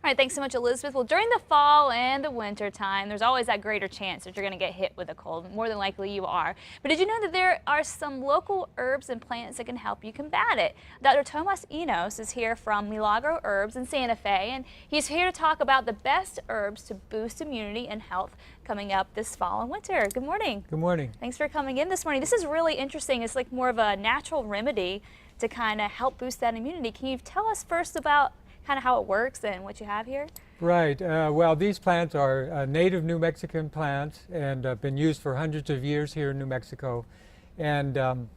All right, thanks so much, Elizabeth. Well, during the fall and the winter time, there's always that greater chance that you're going to get hit with a cold. More than likely you are. But did you know that there are some local herbs and plants that can help you combat it? Dr. Tomas Enos is here from Milagro Herbs in Santa Fe, and he's here to talk about the best herbs to boost immunity and health coming up this fall and winter. Good morning. Good morning. Thanks for coming in this morning. This is really interesting. It's like more of a natural remedy to kind of help boost that immunity. Can you tell us first about kind of how it works and what you have here? Right. Well, these plants are native New Mexican plants and have been used for hundreds of years here in New Mexico. And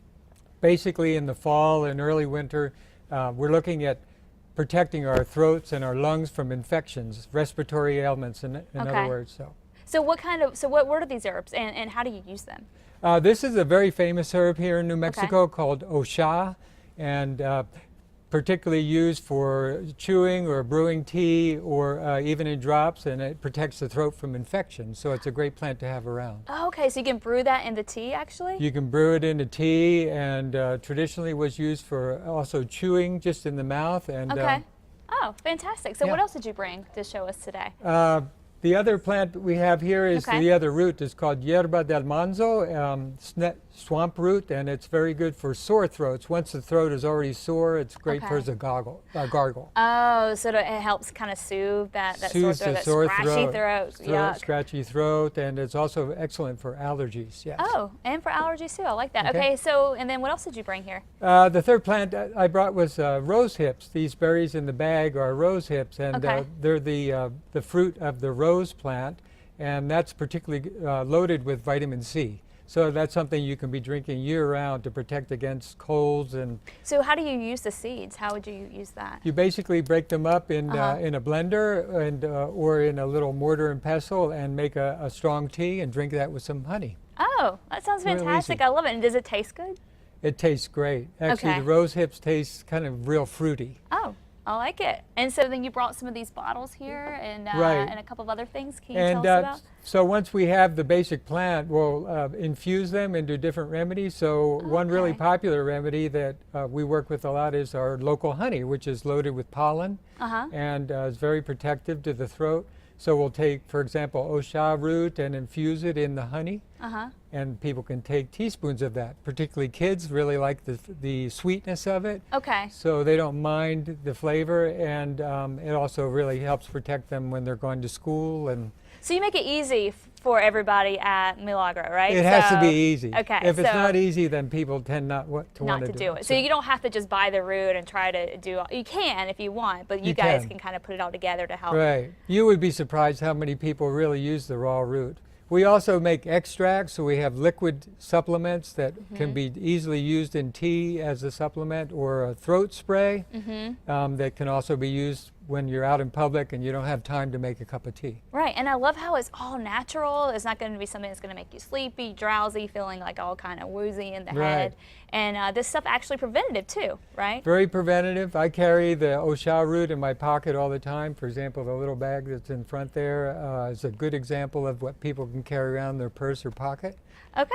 basically in the fall and early winter, we're looking at protecting our throats and our lungs from infections, respiratory ailments, in other words. So what are these herbs and how do you use them? This is a very famous herb here in New Mexico called osha, and particularly used for chewing or brewing tea or even in drops, and it protects the throat from infections. So it's a great plant to have around. Oh, okay, so you can brew that in the tea actually? You can brew it into tea, and traditionally was used for also chewing just in the mouth. And oh, fantastic. So what else did you bring to show us today? The other plant we have here is the other root. It's called Yerba del Manzo, swamp root, and it's very good for sore throats. Once the throat is already sore, it's great for as a gargle. Oh, so it helps kind of soothe that sore throat, that scratchy throat. Scratchy throat, and it's also excellent for allergies. Yes. Oh, and for allergies too. I like that. Okay, so and then what else did you bring here? The third plant I brought was rose hips. These berries in the bag are rose hips, and they're the fruit of the rose plant, and that's particularly loaded with vitamin C. So that's something you can be drinking year-round to protect against colds. And so how do you use the seeds? How would you use that? You basically break them up in a blender and or in a little mortar and pestle and make a strong tea and drink that with some honey. Oh, that sounds fantastic. I love it. And does it taste good? It tastes great. Actually, the rose hips taste kind of real fruity. Oh, I like it. And so then you brought some of these bottles here and a couple of other things. Can you tell us about? So once we have the basic plant, we'll infuse them into different remedies. So one really popular remedy that we work with a lot is our local honey, which is loaded with pollen and is very protective to the throat. So we'll take, for example, osha root and infuse it in the honey, and people can take teaspoons of that. Particularly kids really like the sweetness of it, so they don't mind the flavor, and it also really helps protect them when they're going to school. And so you make it easy for everybody at Milagro, right? It has to be easy. Okay. If it's not easy, then people tend not to want to do it. So you don't have to just buy the root and try to do it. You can if you want, but you guys can kind of put it all together to help. Right. You would be surprised how many people really use the raw root. We also make extracts, so we have liquid supplements that can be easily used in tea as a supplement, or a throat spray that can also be used when you're out in public and you don't have time to make a cup of tea. Right, and I love how it's all natural. It's not going to be something that's going to make you sleepy, drowsy, feeling like all kind of woozy in the head. And this stuff actually preventative too, right? Very preventative. I carry the osha root in my pocket all the time. For example, the little bag that's in front there is a good example of what people can carry around in their purse or pocket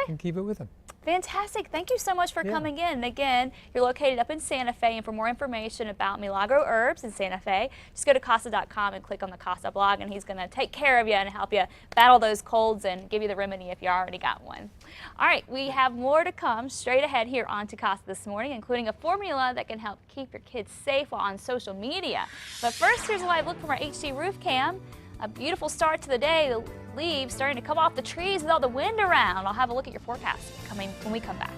and keep it with them. Fantastic. Thank you so much for coming in. And again, you're located up in Santa Fe, and for more information about Milagro Herbs in Santa Fe, just go to casa.com and click on the Casa blog, and he's going to take care of you and help you battle those colds and give you the remedy if you already got one. All right, we have more to come straight ahead here on To Casa this morning, including a formula that can help keep your kids safe while on social media. But first, here's a live look from our HD roof cam. A beautiful start to the day. The leaves starting to come off the trees with all the wind around. I'll have a look at your forecast coming when we come back.